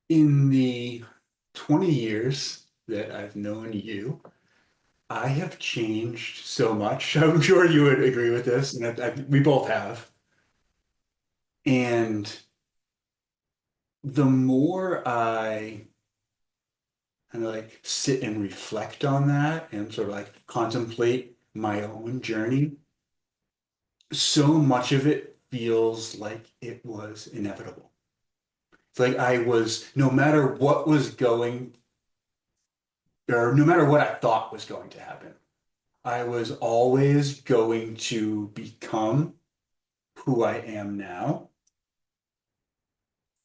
In the 20 years that I've known you, I have changed so much. I'm sure you would agree with this, and we both have. And the more I kind of like sit and reflect on that and sort of like contemplate my own journey, so much of it feels like it was inevitable. It's like I was, no matter what was going, or no matter what I thought was going to happen, I was always going to become who I am now.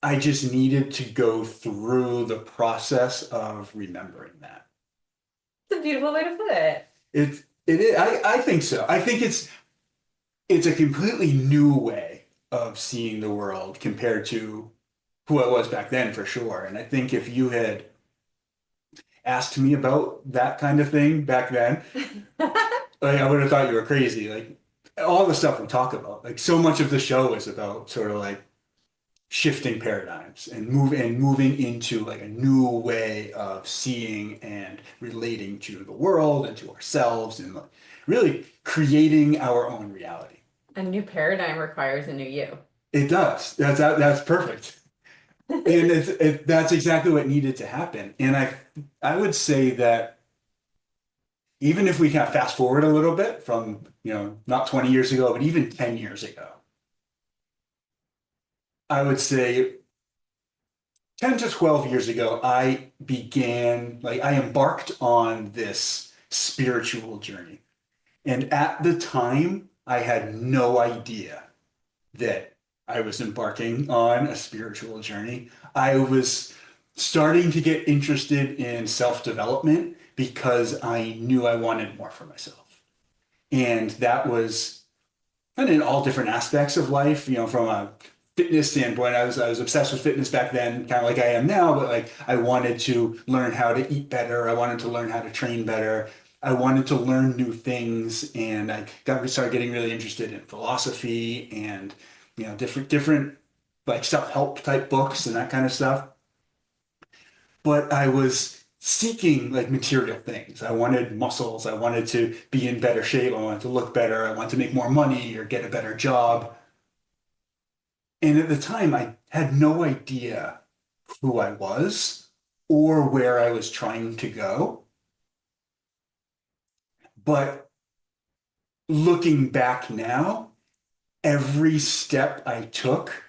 I just needed to go through the process of remembering that. It's a beautiful way to put it. It is, I think so. I think it's a completely new way of seeing the world compared to who I was back then for sure. And I think if you had asked me about that kind of thing back then, like I would have thought you were crazy. Like all the stuff we talk about, like so much of the show is about sort of like shifting paradigms and moving into like a new way of seeing and relating to the world and to ourselves and like really creating our own reality. A new paradigm requires a new you. It does. That's perfect. And that's exactly what needed to happen. And I would say that even if we kind of fast forward a little bit from, not 20 years ago, but even 10 years ago, I would say 10 to 12 years ago, I embarked on this spiritual journey. And at the time, I had no idea that I was embarking on a spiritual journey. I was starting to get interested in self-development because I knew I wanted more for myself. And that was kind of in all different aspects of life, from a fitness standpoint. I was obsessed with fitness back then, kind of like I am now, but like I wanted to learn how to eat better. I wanted to learn how to train better. I wanted to learn new things, and started getting really interested in philosophy and different like self-help type books and that kind of stuff. But I was seeking like material things. I wanted muscles. I wanted to be in better shape. I wanted to look better. I wanted to make more money or get a better job. And at the time, I had no idea who I was or where I was trying to go. But looking back now, every step I took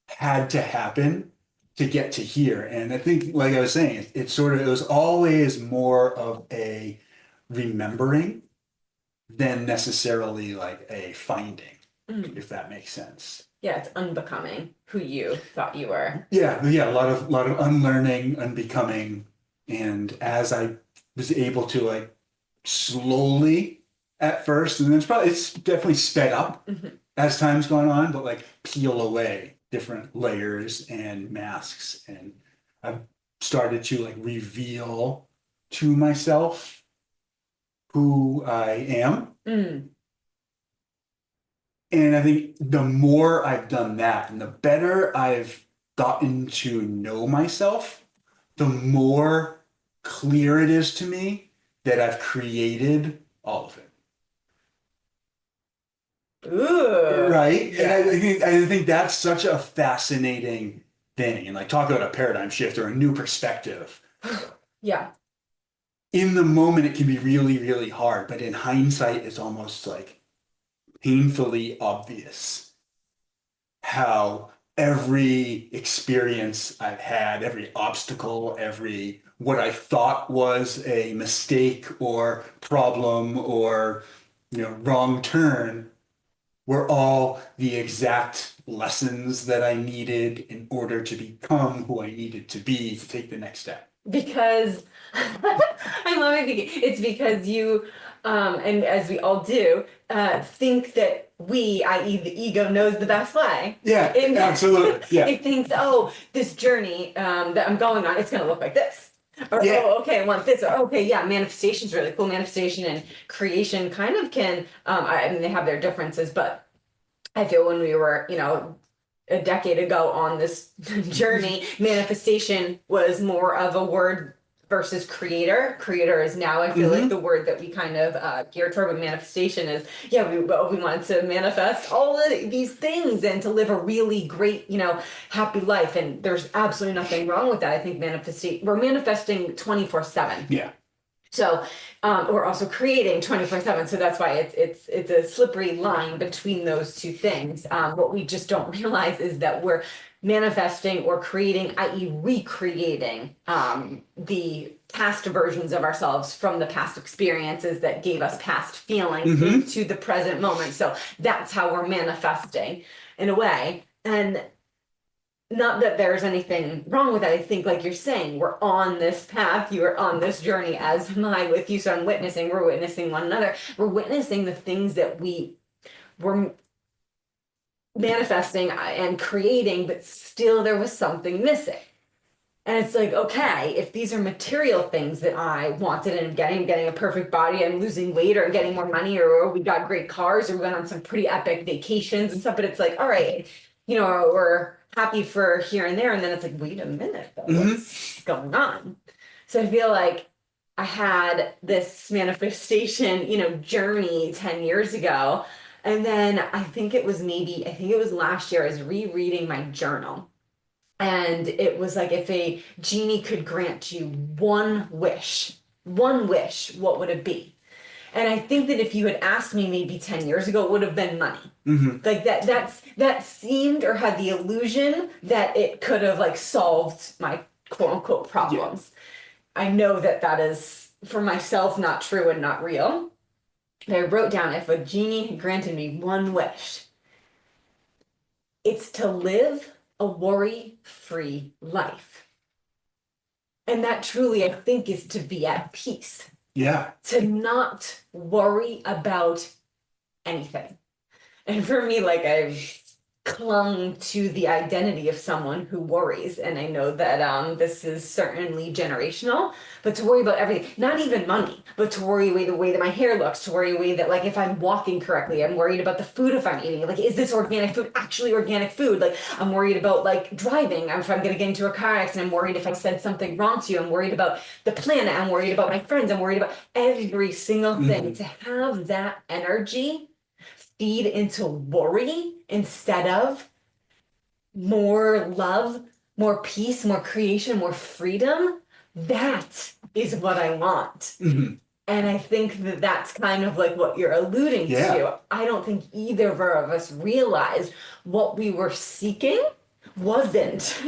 had to happen to get to here. And I think, like I was saying, it was always more of a remembering than necessarily like a finding, Mm. if that makes sense. Yeah, it's unbecoming who you thought you were. Yeah, a lot of unlearning, unbecoming, and as I was able to like slowly at first, and then it's definitely sped up Mhm. as time's gone on, but like peel away different layers and masks, and I've started to like reveal to myself who I am. Mm. And I think the more I've done that and the better I've gotten to know myself, the more clear it is to me that I've created all of it. Ooh, Right? And I yes. think I think that's such a fascinating thing. And like talk about a paradigm shift or a new perspective. Yeah. In the moment, it can be really, really hard, but in hindsight, it's almost like painfully obvious how every experience I've had, every obstacle, every what I thought was a mistake or problem or wrong turn were all the exact lessons that I needed in order to become who I needed to be to take the next step. Because I love it. It's because you, and as we all do, think that we, i.e., the ego, knows the best way. Yeah, It, absolutely. Yeah. it thinks, oh, this journey that I'm going on, it's going to look like this. Or, Yeah. oh, okay, I want this. Or, okay, yeah, manifestation's really cool. Manifestation and creation kind of can, I mean, they have their differences, but I feel when we were, a decade ago on this journey, manifestation was more of a word versus creator. Creator is now, I feel like, the word that we kind of gear toward, but manifestation is, yeah, we wanted to manifest all of these things and to live a really great, happy life. And there's absolutely nothing wrong with that. I think we're manifesting 24/7. Yeah. So we're also creating 24/7. So that's why it's a slippery line between those two things. What we just don't realize is that we're manifesting or creating, i.e., recreating the past versions of ourselves from the past experiences that gave us past feelings into the present moment. So that's how we're manifesting in a way. And not that there's anything wrong with that. I think, like you're saying, we're on this path. You are on this journey, as am I with you. So we're witnessing one another. We're witnessing the things that we were manifesting and creating, but still there was something missing. And it's like, okay, if these are material things that I wanted and getting a perfect body and losing weight or getting more money, or we got great cars or we went on some pretty epic vacations and stuff, but it's like, all right, we're happy for here and there. And then it's like, wait a minute, though, what's going on? So I feel like I had this manifestation, journey 10 years ago. And then I think it was last year, I was rereading my journal. And it was like, if a genie could grant you one wish, what would it be? And I think that if you had asked me maybe 10 years ago, it would have been money. Like that seemed, or had the illusion that it could have like solved my quote unquote problems. Yeah. I know that is for myself not true and not real. And I wrote down, if a genie had granted me one wish, it's to live a worry-free life. And that truly, I think, is to be at peace. Yeah. To not worry about anything. And for me, like, I've clung to the identity of someone who worries. And I know that this is certainly generational, but to worry about everything, not even money, but to worry away the way that my hair looks, to worry away that, like, if I'm walking correctly, I'm worried about the food if I'm eating. Like, is this organic food actually organic food? Like, I'm worried about, like, driving. If I'm going to get into a car accident, I'm worried if I said something wrong to you. I'm worried about the planet. I'm worried about my friends. I'm worried about every single thing. To have that energy feed into worry instead of more love, more peace, more creation, more freedom, that is what I want. And I think that that's kind of like what you're alluding to. I don't think either of us realized what we were seeking wasn't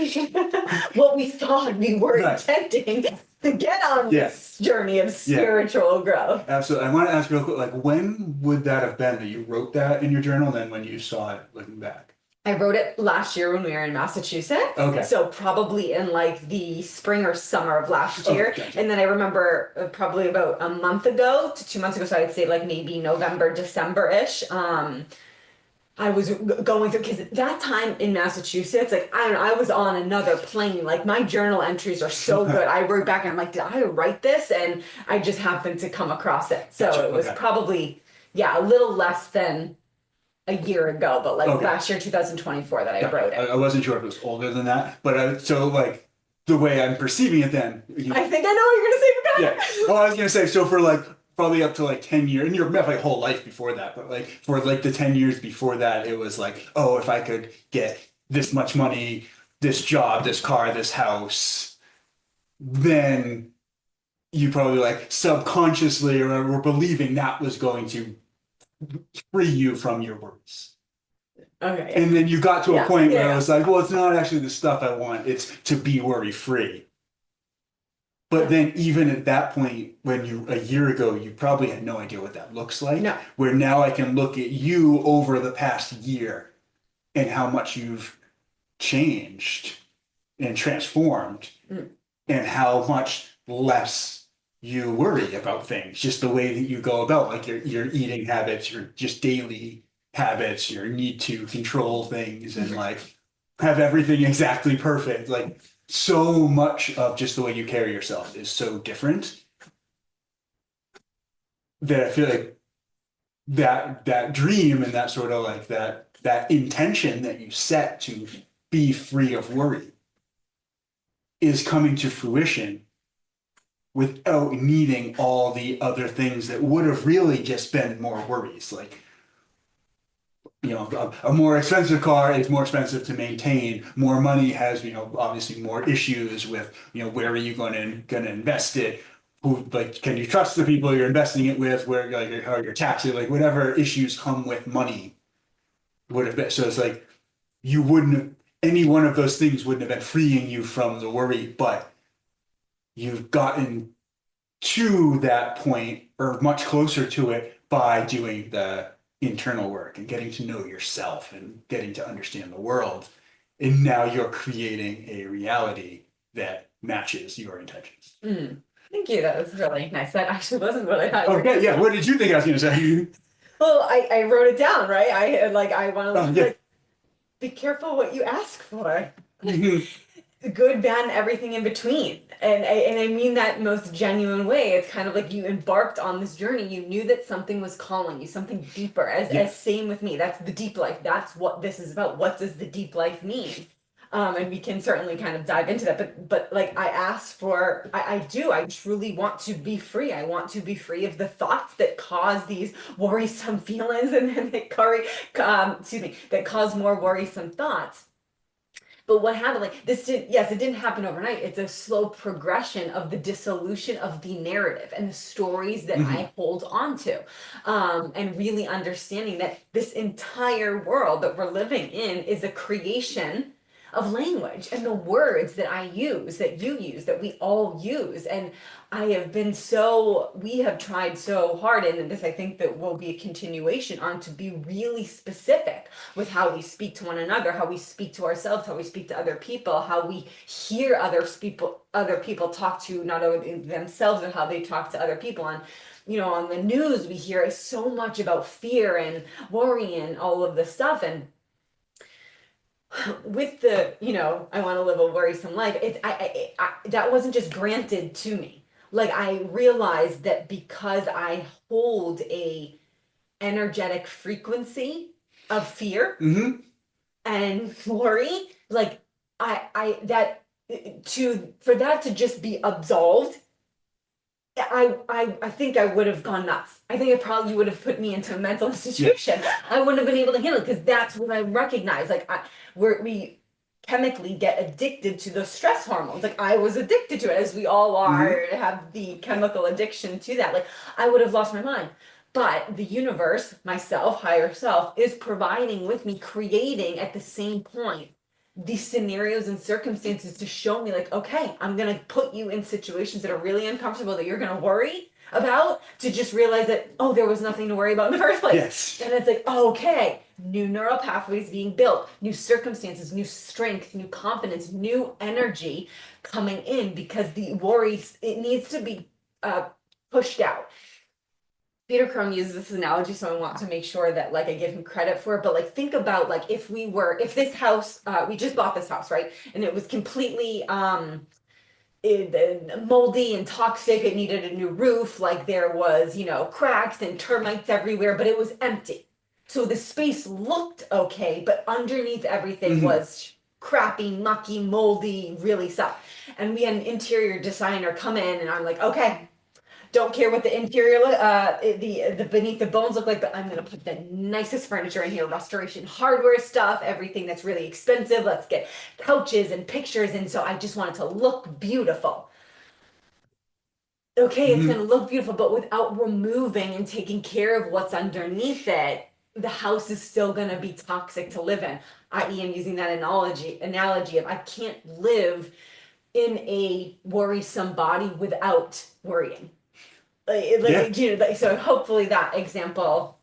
what we thought we were intending to get on this journey of spiritual growth. Absolutely. I want to ask real quick, like, when would that have been that you wrote that in your journal, and then when you saw it looking back? I wrote it last year when we were in Massachusetts. Okay. So probably in like the spring or summer of last year. Gotcha. And then I remember probably about a month ago to 2 months ago, so I'd say like maybe November, December-ish, I was going through, because that time in Massachusetts, like, I don't know, I was on another plane. Like, my journal entries are so good. I wrote back and I'm like, did I write this? And I just happened to come across it. So it was probably, a little less than a year ago, but like last year, 2024, that I wrote it. I wasn't sure if it was older than that, but so like the way I'm perceiving it then. I think I know what you're going to say. Yeah. Well, I was going to say, so for like, probably up to like 10 years, and you're my whole life before that, but like for like the 10 years before that, it was like, oh, if I could get this much money, this job, this car, this house, then you probably like subconsciously or were believing that was going to free you from your worries. Okay. And then you got to a point where I was like, well, it's not actually the stuff I want, it's to be worry free. But then even at that point, when a year ago, you probably had no idea what that looks like. No. Where now I can look at you over the past year and how much you've changed and transformed and how much less you worry about things. Just the way that you go about, like your eating habits, your just daily habits, your need to control things and like have everything exactly perfect. Like, so much of just the way you carry yourself is so different that I feel like that dream and that sort of like that that intention that you set to be free of worry is coming to fruition without needing all the other things that would have really just been more worries. Like, a more expensive car is more expensive to maintain. More money has, obviously more issues with, where are you going to invest it? Who, like, can you trust the people you're investing it with? Where, like, how are your taxes? Like, whatever issues come with money would have been. So it's like you wouldn't have, any one of those things wouldn't have been freeing you from the worry, but you've gotten to that point or much closer to it by doing the internal work and getting to know yourself and getting to understand the world. And now you're creating a reality that matches your intentions. Thank you. That was really nice. That actually wasn't what I thought. Okay, yeah. What did you think I was going to say? Well, I wrote it down, right? I want to Yeah. like be careful what you ask for. Good, bad, and everything in between. And I mean that most genuine way. It's kind of like you embarked on this journey. You knew that something was calling you, something deeper. As same with me. That's the deep life. That's what this is about. What does the deep life mean? And we can certainly kind of dive into that. But like I asked for, I truly want to be free. I want to be free of the thoughts that cause these worrisome feelings and then that cause more worrisome thoughts. But what happened, like this did, yes, it didn't happen overnight. It's a slow progression of the dissolution of the narrative and the stories that I hold on to. And really understanding that this entire world that we're living in is a creation of language and the words that I use, that you use, that we all use. And we have tried so hard, and this I think that will be a continuation on to be really specific with how we speak to one another, how we speak to ourselves, how we speak to other people, how we hear other people talk to not only themselves and how they talk to other people. And on the news we hear so much about fear and worry and all of this stuff. And with the I want to live a worrisome life, that wasn't just granted to me. Like I realized that because I hold a energetic frequency of fear and worry, like I that to for that to just be absolved, I think I would have gone nuts. I think it probably would have put me into a mental institution. I wouldn't have been able to handle it because that's what I recognize. Like we chemically get addicted to those stress hormones. Like I was addicted to it, as we all are, have the chemical addiction to that. Like I would have lost my mind. But the universe, myself, higher self, is providing with me, creating at the same point these scenarios and circumstances to show me like, okay, I'm going to put you in situations that are really uncomfortable that you're going to worry about, to just realize that, oh, there was nothing to worry about in the first place. Yes. And it's like, oh, okay, new neural pathways being built, new circumstances, new strength, new confidence, new energy coming in, because the worries, it needs to be pushed out. Peter Crone uses this analogy, so I want to make sure that like I give him credit for it. But like think about like if this house, we just bought this house, right? And it was completely moldy and toxic. It needed a new roof. Like there was, cracks and termites everywhere, but it was empty. So the space looked okay, but underneath everything was crappy, mucky, moldy, really sucked. And we had an interior designer come in, and I'm like, okay, don't care what the interior the beneath the bones look like, but I'm gonna put the nicest furniture in here, restoration hardware stuff, everything that's really expensive. Let's get couches and pictures. And so I just want it to look beautiful. Okay, it's gonna look beautiful, but without removing and taking care of what's underneath it, the house is still gonna be toxic to live in. I.e., I'm using that analogy of I can't live in a worrisome body without worrying. So hopefully that example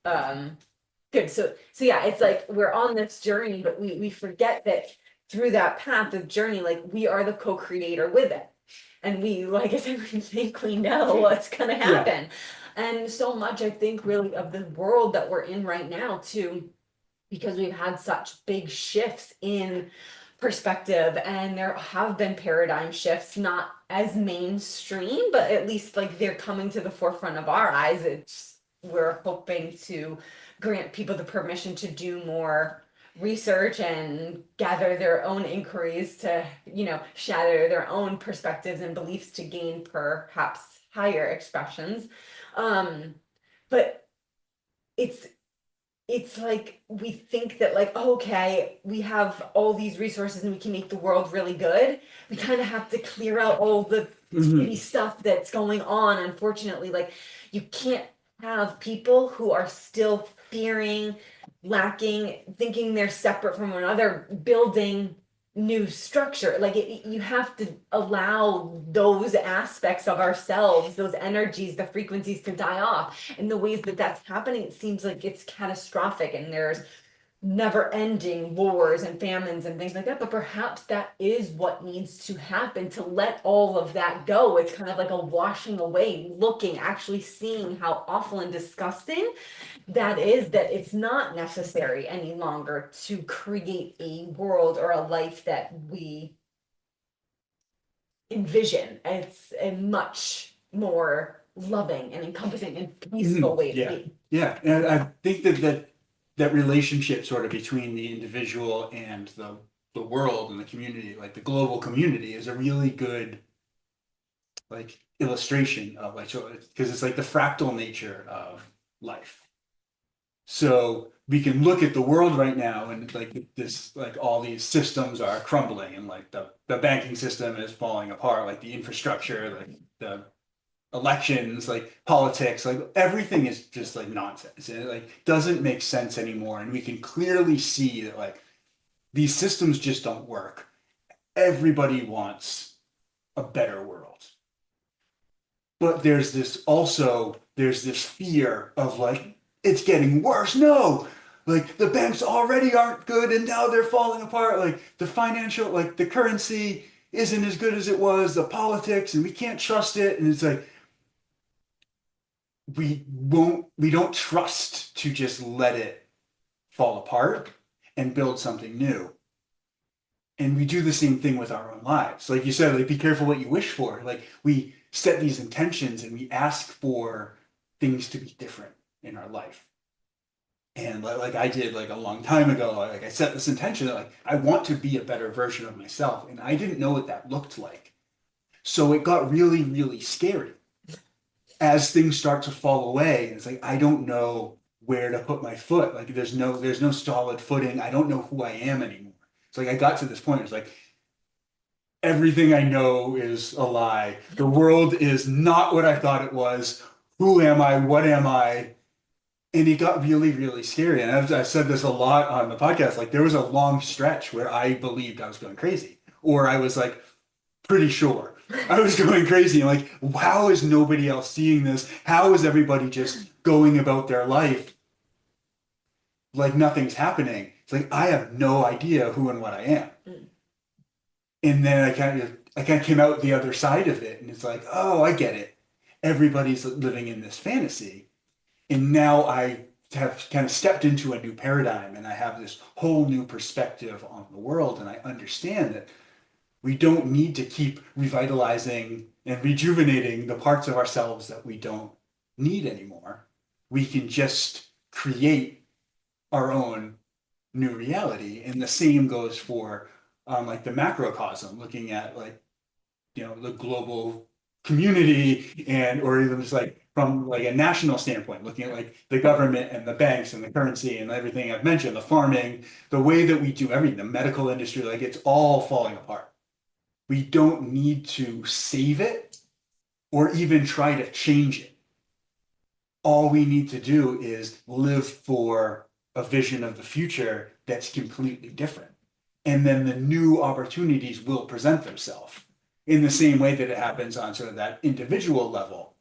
good. So yeah, it's like we're on this journey, but we forget that through that path of journey, like we are the co-creator with it, and we, like I said, we think we know what's gonna happen. And so much I think really of the world that we're in right now too, because we've had such big shifts in perspective, and there have been paradigm shifts, not as mainstream, but at least like they're coming to the forefront of our eyes. It's we're hoping to grant people the permission to do more research and gather their own inquiries to, shatter their own perspectives and beliefs to gain perhaps higher expressions. But it's it's like we think that like, okay, we have all these resources and we can make the world really good. We kind of have to clear out all the shitty stuff that's going on. Unfortunately, like you can't have people who are still fearing, lacking, thinking they're separate from one another, building new structure. Like you have to allow those aspects of ourselves, those energies, the frequencies to die off. And the ways that that's happening, it seems like it's catastrophic and there's never ending wars and famines and things like that. But perhaps that is what needs to happen to let all of that go. It's kind of like a washing away, looking, actually seeing how awful and disgusting that is, that it's not necessary any longer to create a world or a life that we envision. It's a much more loving and encompassing and peaceful way to Yeah. be. Yeah. And I think that relationship sort of between the individual and the world and the community, like the global community, is a really good like illustration of like, because it's like the fractal nature of life. So we can look at the world right now and like this, like all these systems are crumbling and like the banking system is falling apart, like the infrastructure, like the elections, like politics, like everything is just like nonsense. And it like doesn't make sense anymore. And we can clearly see that like these systems just don't work. Everybody wants a better world. But there's this fear of like it's getting worse. No, like the banks already aren't good and now they're falling apart. Like the financial, like the currency isn't as good as it was, the politics, and we can't trust it. And it's like we don't trust to just let it fall apart and build something new. And we do the same thing with our own lives. Like you said, like be careful what you wish for. Like we set these intentions and we ask for things to be different in our life. And like I did like a long time ago, like I set this intention that like I want to be a better version of myself. And I didn't know what that looked like. So it got really, really scary as things start to fall away. It's like I don't know where to put my foot. Like there's no solid footing. I don't know who I am anymore. It's like I got to this point. It's like everything I know is a lie. The world is not what I thought it was. Who am I? What am I? And it got really, really scary. And I've said this a lot on the podcast. Like there was a long stretch where I believed I was going crazy, or I was like pretty sure I was going crazy. And like, how is nobody else seeing this? How is everybody just going about their life like nothing's happening? It's like I have no idea who and what I am. And then I kind of came out the other side of it, and it's like, oh, I get it. Everybody's living in this fantasy, and now I have kind of stepped into a new paradigm, and I have this whole new perspective on the world, and I understand that we don't need to keep revitalizing and rejuvenating the parts of ourselves that we don't need anymore. We can just create our own new reality, and the same goes for like the macrocosm, looking at like the global community, and or even just like from like a national standpoint, looking at like the government and the banks and the currency and everything I've mentioned, the farming, the way that we do everything, the medical industry, like it's all falling apart. We don't need to save it or even try to change it. All we need to do is live for a vision of the future that's completely different. And then the new opportunities will present themselves in the same way that it happens on sort of that individual level,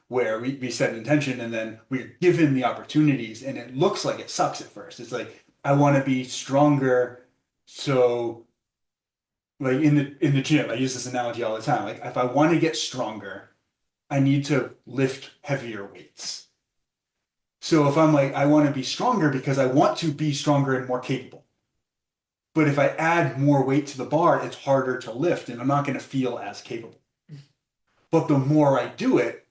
where we set an intention and then we're given the opportunities and it looks like it sucks at first. It's like, I want to be stronger. So like in the gym, I use this analogy all the time. Like if I want to get stronger, I need to lift heavier weights. So if I'm like, I want to be stronger because I want to be stronger and more capable. But if I add more weight to the bar, it's harder to lift and I'm not going to feel as capable. But the more I do it,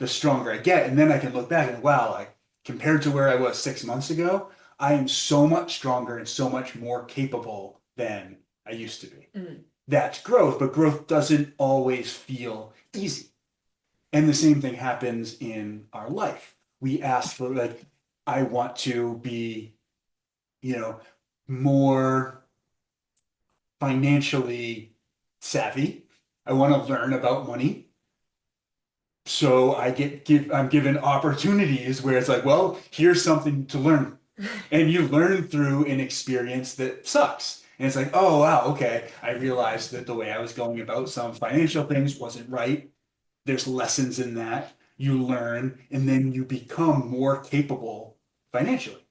the stronger I get. And then I can look back and wow, like compared to where I was 6 months ago, I am so much stronger and so much more capable than I used to be. Mm. That's growth, but growth doesn't always feel easy. And the same thing happens in our life. We ask for, like, I want to be, you know, more financially savvy. I want to learn about money. So I'm given opportunities where it's like, well, here's something to learn. And you learn through an experience that sucks. And it's like, oh wow, okay. I realized that the way I was going about some financial things wasn't right. There's lessons in that. You learn, and then you become more capable financially,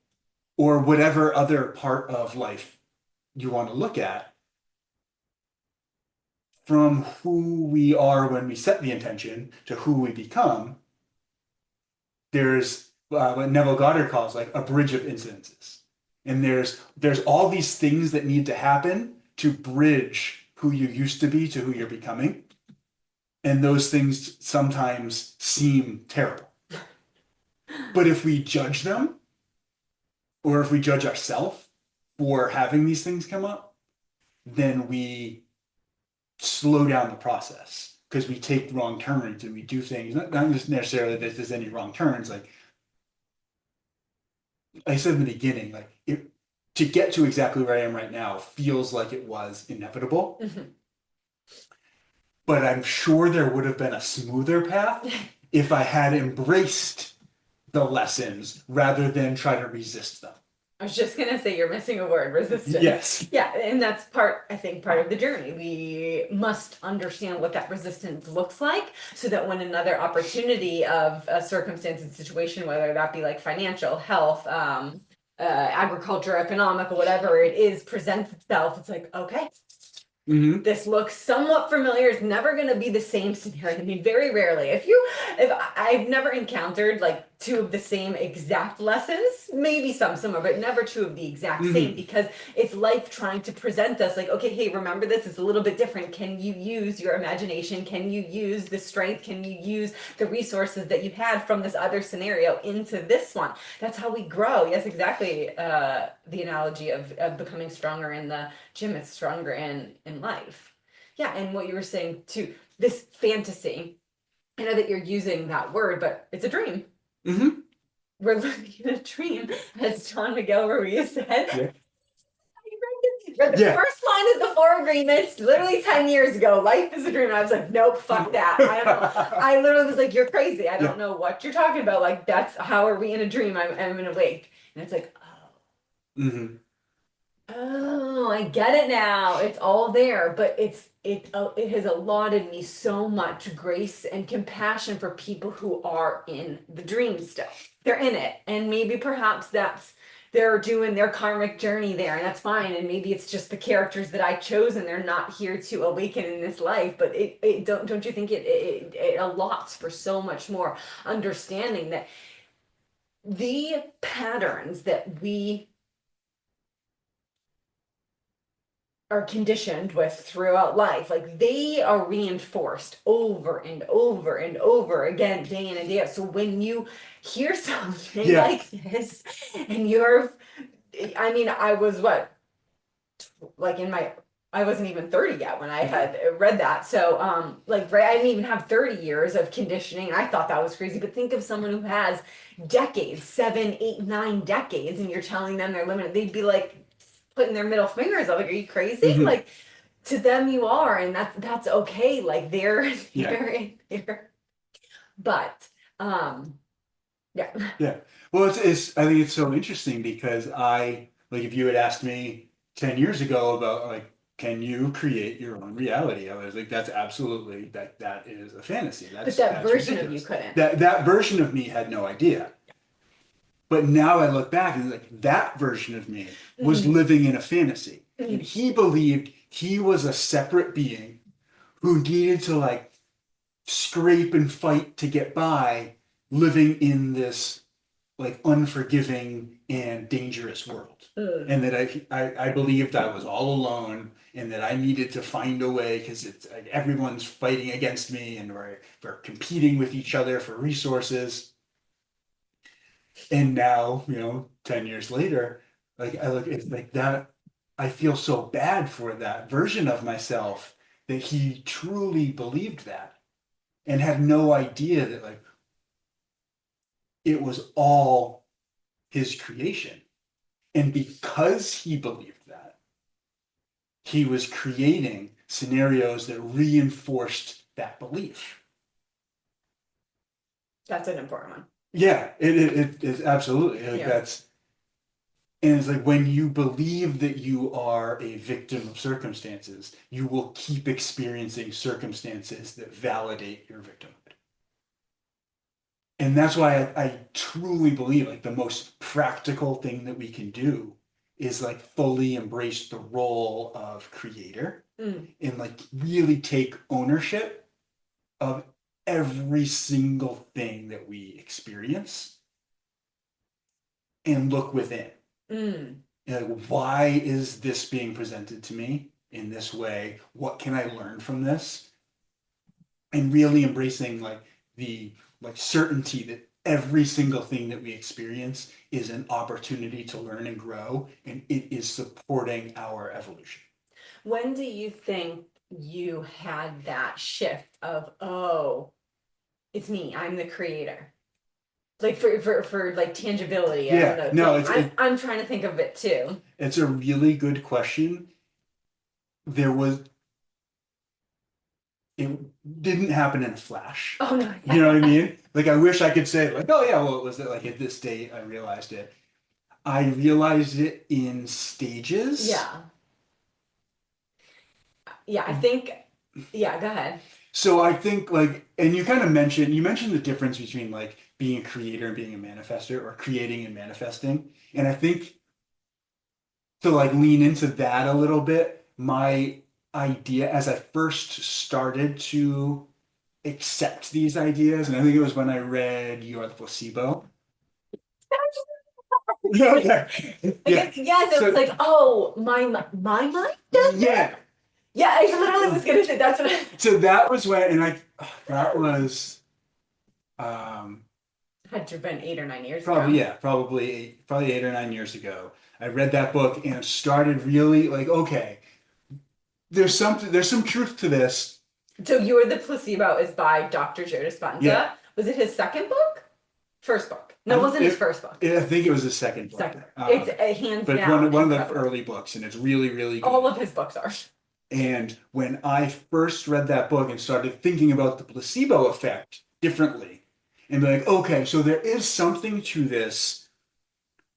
or whatever other part of life you want to look at. From who we are when we set the intention to who we become, there's what Neville Goddard calls like a bridge of incidences. And there's all these things that need to happen to bridge who you used to be to who you're becoming. And those things sometimes seem terrible. But if we judge them, or if we judge ourselves for having these things come up, then we slow down the process because we take wrong turns and we do things, not just necessarily that there's any wrong turns. Like I said in the beginning, like to get to exactly where I am right now feels like it was inevitable. Mm-hmm. But I'm sure there would have been a smoother path if I had embraced the lessons rather than try to resist them. I was just gonna say you're missing a word, resistance. Yes. Yeah, and that's I think part of the journey. We must understand what that resistance looks like so that when another opportunity of a circumstance and situation, whether that be like financial, health, agriculture, economic, whatever it is, presents itself, it's like, okay, this looks somewhat familiar. It's never going to be the same scenario. I mean, very rarely. If I've never encountered like two of the same exact lessons, maybe some, but never two of the exact same, because it's life trying to present us like, okay, hey, remember this? It's a little bit different. Can you use your imagination? Can you use the strength? Can you use the resources that you had from this other scenario into this one? That's how we grow. Yes, exactly. The analogy of becoming stronger in the gym is stronger in life. Yeah, and what you were saying too, this fantasy. I know that you're using that word, but it's a dream. Mm-hmm. We're living in a dream, as John Miguel Ruiz said. Yeah. Read the first line of the Four Agreements literally 10 years ago. Life is a dream. And I was like, nope, fuck that. I don't know. I literally was like, you're crazy. I don't know what you're talking about. Like, that's how are we in a dream? I'm in awake. And it's like, oh. Mm-hmm. Oh, I get it now. It's all there, but it has allotted me so much grace and compassion for people who are in the dream still. They're in it, and maybe perhaps they're doing their karmic journey there, and that's fine. And maybe it's just the characters that I chose, and they're not here to awaken in this life. But don't you think it allots for so much more understanding that the patterns that we are conditioned with throughout life, like they are reinforced over and over and over again, day in and day out. So when you hear something like this, and I mean, I was like I wasn't even 30 yet when I had read that. So, like, right, I didn't even have 30 years of conditioning. I thought that was crazy. But think of someone who has decades, 7, 8, 9 decades, and you're telling them they're limited. They'd be like, putting their middle fingers up, like, are you crazy? Like, to them you are, and that's okay. Like they're in there. But yeah. Well, it's I think it's so interesting because if you had asked me 10 years ago about like, can you create your own reality? I was like, that's absolutely that is a fantasy. But that version ridiculous. of you couldn't. That version of me had no idea. But now I look back and like that version of me was living in a fantasy. And he believed he was a separate being who needed to like scrape and fight to get by living in this like unforgiving and dangerous world. Mm. And that I believed I was all alone and that I needed to find a way because it's like everyone's fighting against me and we're competing with each other for resources. And now, 10 years later, like I look, it's like that. I feel so bad for that version of myself that he truly believed that and had no idea that like it was all his creation. And because he believed that, he was creating scenarios that reinforced that belief. That's an important one. Yeah, it is absolutely like Yeah. that's, and it's like when you believe that you are a victim of circumstances, you will keep experiencing circumstances that validate your victimhood. And that's why I truly believe like the most practical thing that we can do is like fully embrace the role of creator Mm. and like really take ownership of every single thing that we experience and look within. Mm. And like, why is this being presented to me in this way? What can I learn from this? And really embracing like the like certainty that every single thing that we experience is an opportunity to learn and grow, and it is supporting our evolution. When do you think you had that shift of, oh, it's me, I'm the creator? Like for like tangibility, I don't Yeah, know. no, I'm trying to think of it too. it's a really good question. There was it didn't happen in a flash. Oh no. You know what I mean? Like I wish I could say like, oh yeah, well it was like at this date I realized it. I realized it in stages. Yeah. Yeah, I think, yeah, go ahead. So I think like, and you mentioned the difference between like being a creator and being a manifester, or creating and manifesting. And I think to like lean into that a little bit, my idea as I first started to accept these ideas, and I think it was when I read You Are the Placebo. Okay. Like Yeah. it's, yes, it was So like, oh, my mind does that? yeah. Yeah, I literally was gonna say that's what I So that was when, and that was um had to have been 8 or 9 years probably, ago. yeah, probably 8 or 9 years ago. I read that book and started really like, okay, there's some truth to this. So You Are the Placebo is by Dr. Joe Yeah. Dispenza. Was it his second book? First book. No, it I, wasn't his first book. I think it was the second book. Second. It's hands But down one of the incredible. early books, and it's really, really good. All of his books are. And when I first read that book and started thinking about the placebo effect differently, and be like, okay, so there is something to this,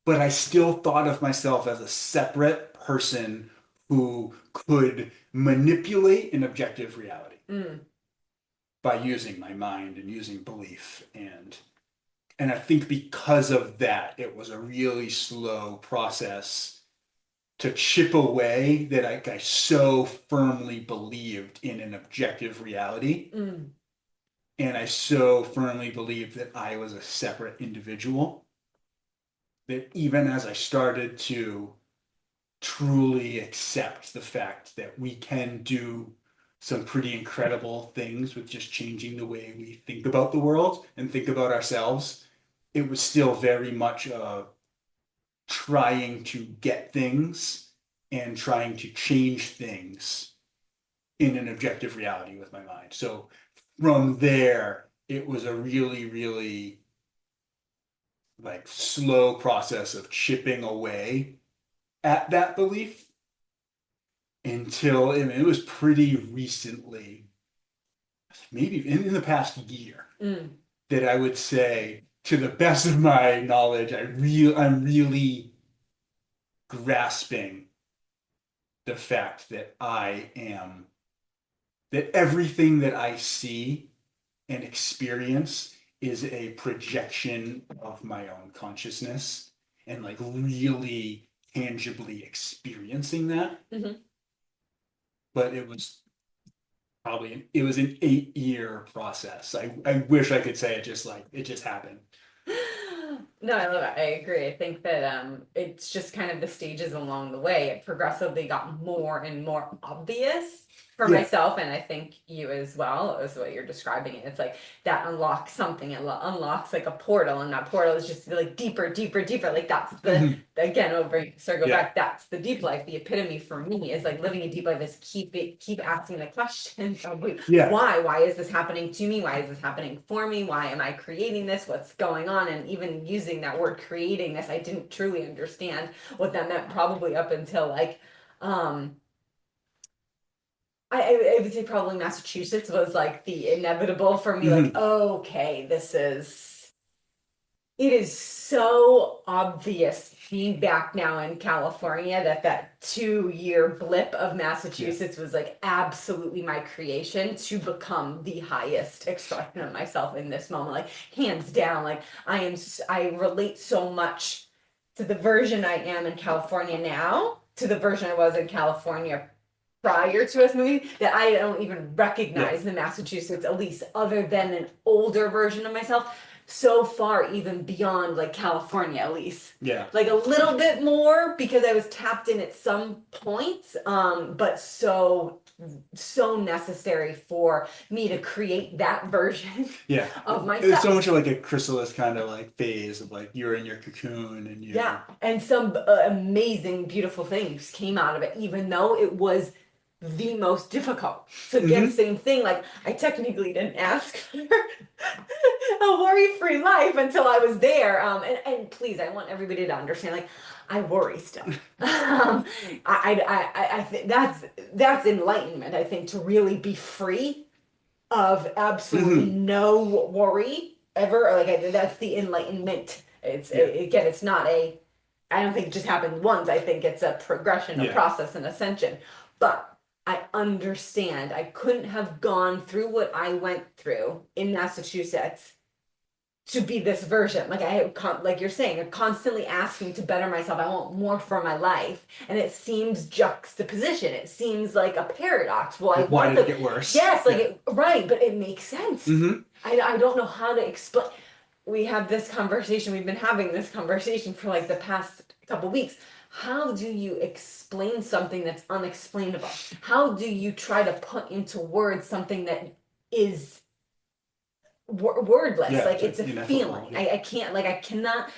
but I still thought of myself as a separate person who could manipulate an objective reality Mm. by using my mind and using belief. And I think because of that, it was a really slow process to chip away that I so firmly believed in an objective reality. Mm. And I so firmly believed that I was a separate individual that even as I started to truly accept the fact that we can do some pretty incredible things with just changing the way we think about the world and think about ourselves, it was still very much trying to get things and trying to change things in an objective reality with my mind. So from there, it was a really, really like slow process of chipping away at that belief until I mean, it was pretty recently, maybe in the past year, Mm. that I would say, to the best of my knowledge, I'm really grasping the fact that that everything that I see and experience is a projection of my own consciousness, and like really tangibly experiencing that. Mhm. But it was an 8-year process. I wish I could say it just happened. No, I love it. I agree. I think that it's just kind of the stages along the way. It progressively got more and more obvious for Yeah. myself, and I think you as well, is what you're describing it. It's like that unlocks something. It unlocks like a portal, and that portal is just like deeper, deeper, deeper. Like that's the Mhm. again over circle Yeah. back. That's the deep life. The epitome for me is like living a deep life is keep asking the questions of wait, Yeah. why is this happening to me, why is this happening for me, why am I creating this, what's going on. And even using that word creating this, I didn't truly understand what that meant probably up until like um I would say probably Massachusetts was like the inevitable for me, like, Mhm. okay, this is it is so obvious being back now in California that that 2 year blip of Yeah. Massachusetts was like absolutely my creation to become the highest expression of myself in this moment. Like hands down, like I relate so much to the version I am in California now to the version I was in California prior to us moving that I don't even Yeah. recognize the Massachusetts Elise other than an older version of myself so far even beyond like California at least. Yeah. Like a little bit more because I was tapped in at some points, but so necessary for me to create that version Yeah. of It's so myself. much like a chrysalis kind of like phase of like you're in your cocoon and Yeah, you're. and some amazing, beautiful things came out of it, even though it was the most difficult. So again, Hmm. same thing. Like I technically didn't ask for a worry-free life until I was there. And please, I want everybody to understand. Like I worry still. I think that's enlightenment. I think to really be free of absolutely Hmm. no worry ever. Or like that's the enlightenment. Yeah. Again, it's not a. I don't think it just happened once. I think it's a progression, a Yeah. process, an ascension. But I understand. I couldn't have gone through what I went through in Massachusetts to be this version. Like like you're saying, I'm constantly asking to better myself. I want more for my life, and it seems juxtaposition. It seems like a paradox. Well, I Like, why want did it the get worse? yes, like Yeah. right, but it makes sense. Hmm. I don't know how to explain. We have this conversation. We've been having this conversation for like the past couple weeks. How do you explain something that's unexplainable? How do you try to put into words something that is wordless? Yeah. Like It's it's like a ineffable. feeling. Yeah. I can't, like, I cannot,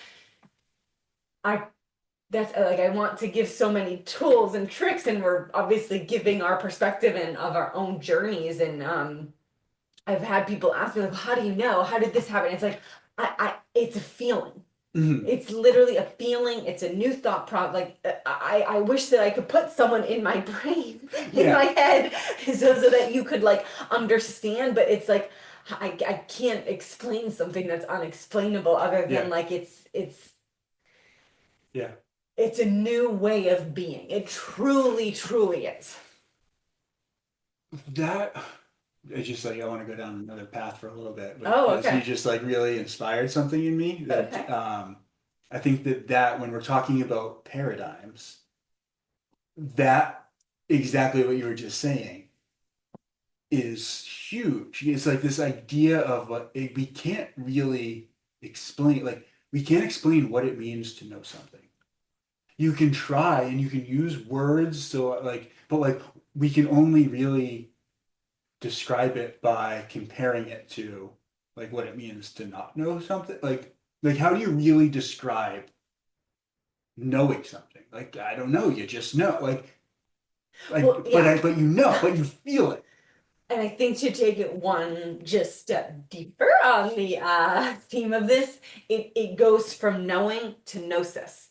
I, that's like, I want to give so many tools and tricks, and we're obviously giving our perspective and of our own journeys. And, I've had people ask me, like, how do you know? How did this happen? It's like, it's a feeling. Hmm. It's literally a feeling. It's a new thought prompt. Like I wish that I could put someone in my brain, in Yeah. my head, so that you could like understand. But it's like I can't explain something that's unexplainable other than Yeah. like Yeah. it's a new way of being. It truly, truly is. That it's just like I want to go down another path for a little bit Oh, because you okay. just like really inspired something in me that Okay. I think that when we're talking about paradigms, that exactly what you were just saying is huge. It's like this idea of we can't really explain, like we can't explain what it means to know something. You can try and you can use words, so like, but like we can only really describe it by comparing it to like what it means to not know something. Like how do you really describe knowing something? Like I don't know, you just know. Well, But yeah. but you know, but you feel it. And I think to take it one just step deeper on the theme of this, it goes from knowing to gnosis.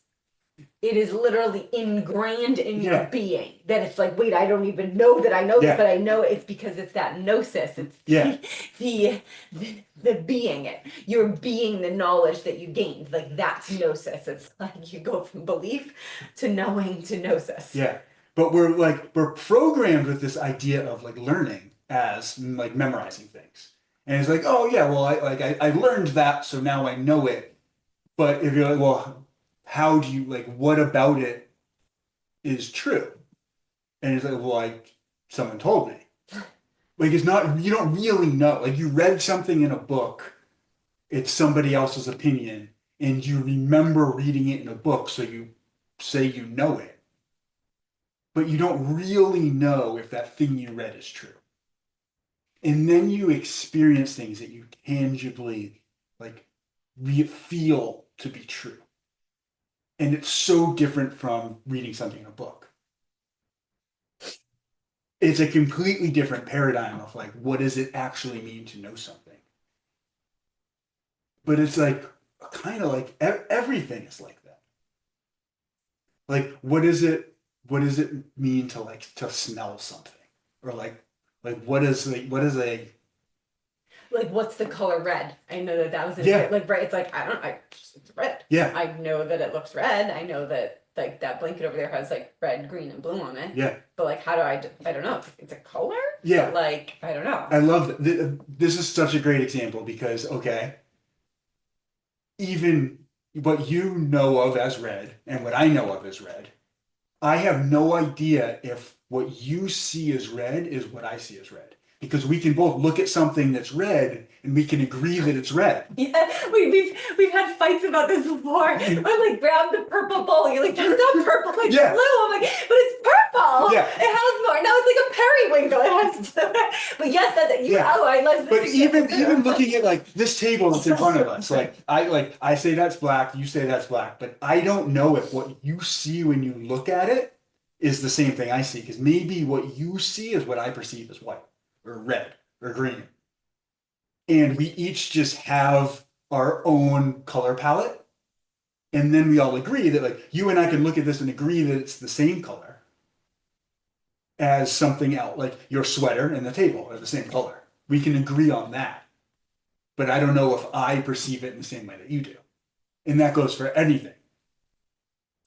It is literally ingrained in your Yeah, being that it's like, wait, I don't even know that I know this, yeah, but I know it's because it's that gnosis. It's yeah, the being it. You're being the knowledge that you gained. Like that's gnosis. It's like you go from belief to knowing to gnosis. yeah. But we're programmed with this idea of like learning as like memorizing things. And it's like, oh yeah, well I learned that, so now I know it. But if you're like, well, how do you like what about it is true? And it's like, well, like someone told me. Like it's not, you don't really know. Like you read something in a book, it's somebody else's opinion, and you remember reading it in a book, so you say you know it, but you don't really know if that thing you read is true. And then you experience things that you tangibly like feel to be true. And it's so different from reading something in a book. It's a completely different paradigm of like, what does it actually mean to know something? But it's like, kind of like everything is like that. Like, what does it mean to like, to smell something? Or like, what is a, Like, what's the color red? I know that that was in yeah, like red. It's like I don't. It's red. yeah, I know that it looks red. I know that like that blanket over there has like red, green, and blue on it. yeah, But like, how do I don't know. It's a color. yeah. But like, I don't know. I love that. This is such a great example because, okay, even what you know of as red and what I know of as red, I have no idea if what you see as red is what I see as red. Because we can both look at something that's red and we can agree that it's red. Yeah, we've had fights about this before. And I'm like, grab the purple bowl. You're like, that's not purple, it's yeah, blue. I'm like, but it's purple. yeah, It has more. Now it's like a periwinkle. It has but yes, that you yeah. oh, I like But this even looking at like this table that's in front of us, like I say that's black, you say that's black, but I don't know if what you see when you look at it is the same thing I see, because maybe what you see is what I perceive as white or red or green. And we each just have our own color palette. And then we all agree that like you and I can look at this and agree that it's the same color as something else, like your sweater and the table are the same color. We can agree on that. But I don't know if I perceive it in the same way that you do. And that goes for anything.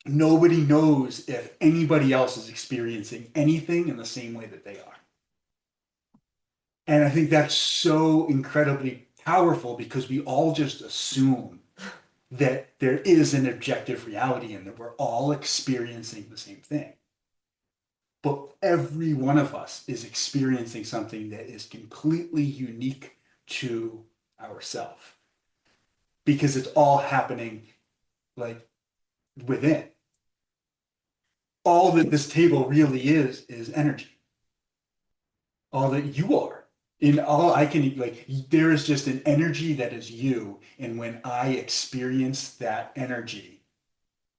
Nobody knows if anybody else is experiencing anything in the same way that they are. And I think that's so incredibly powerful because we all just assume that there is an objective reality and that we're all experiencing the same thing. But every one of us is experiencing something that is completely unique to ourselves because it's all happening like within. All that this table really is energy. All that you are. In all I can like there is just an energy that is you. And when I experience that energy,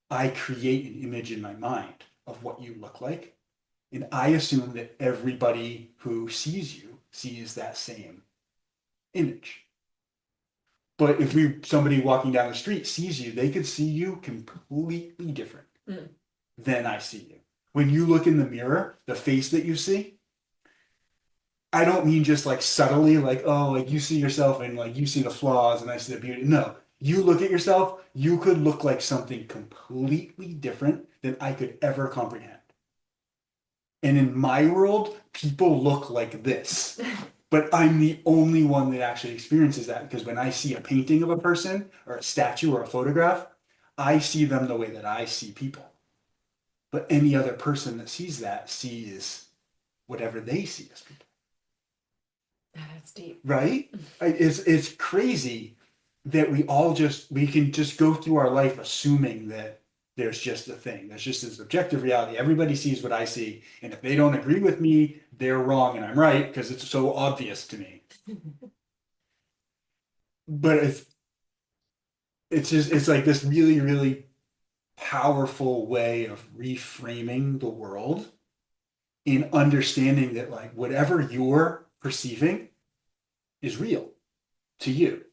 I create an image in my mind of what you look like. And I assume that everybody who sees you sees that same image. But if somebody walking down the street sees you, they could see you completely different than I see you. When you look in the mirror, the face that you see, I don't mean just like subtly, like, oh, like you see yourself and like you see the flaws and I see the beauty. No, you look at yourself, you could look like something completely different than I could ever comprehend. And in my world, people look like this. But I'm the only one that actually experiences that because when I see a painting of a person or a statue or a photograph, I see them the way that I see people. But any other person that sees that sees whatever they see as people. That's deep. Right? It's crazy that we can just go through our life assuming that there's just a thing. There's just this objective reality. Everybody sees what I see. And if they don't agree with me, they're wrong and I'm right because it's so obvious to me. But it's like this really, really powerful way of reframing the world in understanding that like whatever you're perceiving is real to you.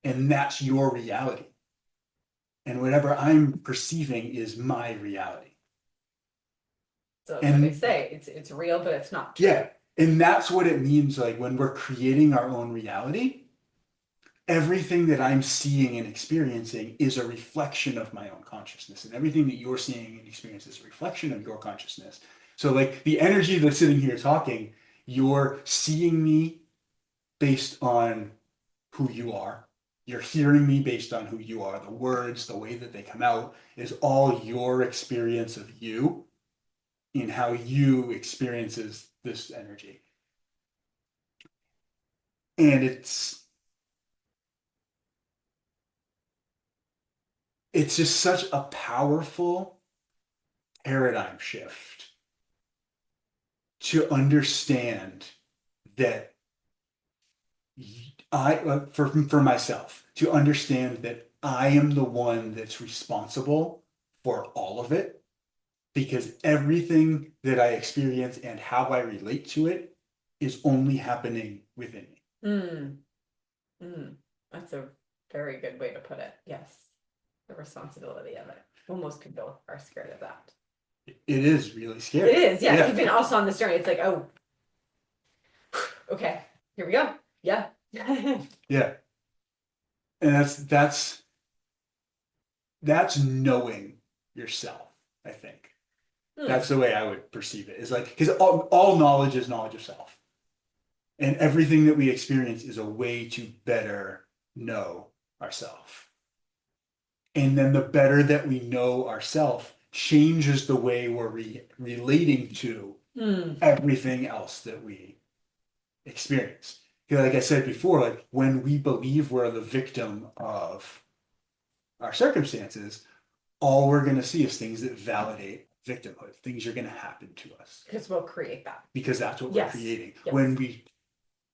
And that's your reality. And whatever I'm perceiving is my reality. So that's what they And say. It's real, but it's not true. yeah, and that's what it means like when we're creating our own reality, everything that I'm seeing and experiencing is a reflection of my own consciousness. And everything that you're seeing and experiencing is a reflection of your consciousness. So like the energy that's sitting here talking, you're seeing me based on who you are. You're hearing me based on who you are. The words, the way that they come out is all your experience of you in how you experiences this energy. And it's just such a powerful paradigm shift to understand that for myself, to understand that I am the one that's responsible for all of it, because everything that I experience and how I relate to it is only happening within me. Mm, mm. That's a very good way to put it. Yes. The responsibility of it. Well, most people are scared of that. It is really scary. It is, yeah. Yeah. Even also on this journey, it's like, oh, okay, here we go. Yeah. Yeah. And that's knowing yourself, I think. Hmm. That's the way I would perceive it. Is like, because all knowledge is knowledge of self. And everything that we experience is a way to better know ourselves. And then the better that we know ourselves changes the way we're relating to Hmm. everything else that we experience. Because like I said before, like when we believe we're the victim of our circumstances, all we're going to see is things that validate victimhood. Things are going to happen to us Because we'll create that. because that's what we're Yes. creating. Yes. When we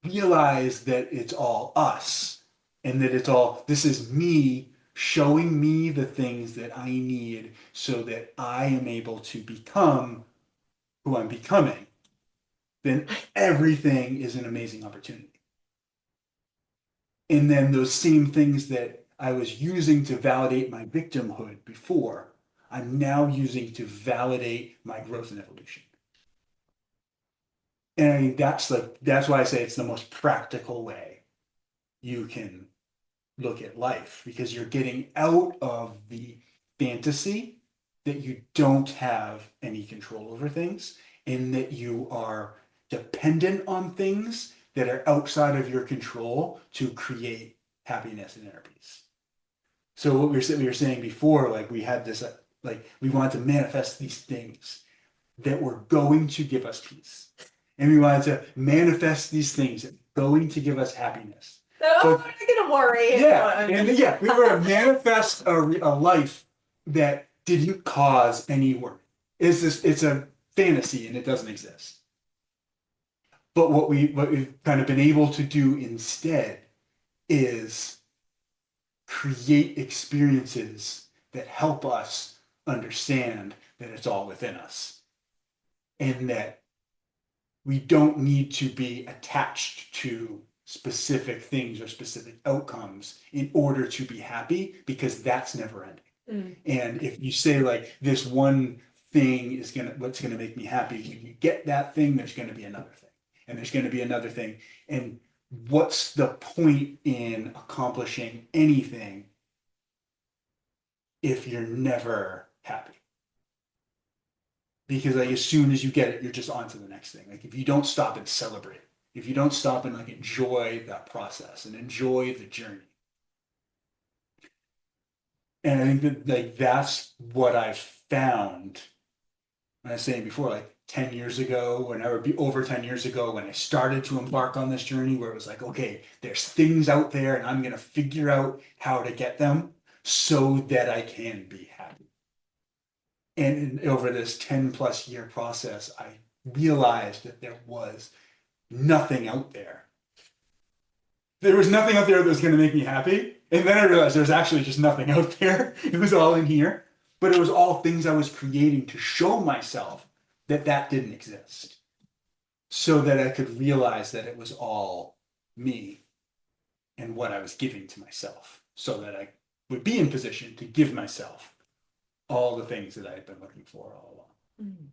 realize that it's all us and that it's all, this is me showing me the things that I need so that I am able to become who I'm becoming, then everything is an amazing opportunity. And then those same things that I was using to validate my victimhood before, I'm now using to validate my growth and evolution. And I mean, that's why I say it's the most practical way you can look at life, because you're getting out of the fantasy that you don't have any control over things and that you are dependent on things that are outside of your control to create happiness and inner peace. So what we were saying before, like we had this, like we wanted to manifest these things that were going to give us peace. And we wanted to manifest these things that were going to give us happiness. Oh, So we're not gonna worry. yeah, and yeah, we were to manifest a life that didn't cause any worry. It's a fantasy and it doesn't exist. But what we've kind of been able to do instead is create experiences that help us understand that it's all within us and that we don't need to be attached to specific things or specific outcomes in order to be happy, because that's never ending. Mm. And if you say like this one thing is what's gonna make me happy, when you get that thing, there's gonna be another thing, and there's gonna be another thing. And what's the point in accomplishing anything if you're never happy? Because like as soon as you get it, you're just on to the next thing. Like if you don't stop and celebrate, if you don't stop and like enjoy that process and enjoy the journey. And I think that like that's what I've found. And I was saying before, like 10 years ago, whenever be over 10 years ago, when I started to embark on this journey where it was like, okay, there's things out there and I'm gonna figure out how to get them so that I can be happy. And over this 10 plus year process, I realized that there was nothing out there. There was nothing out there that was going to make me happy. And then I realized there's actually just nothing out there. It was all in here. But it was all things I was creating to show myself that that didn't exist. So that I could realize that it was all me and what I was giving to myself. So that I would be in position to give myself all the things that I had been looking for all along. Mm.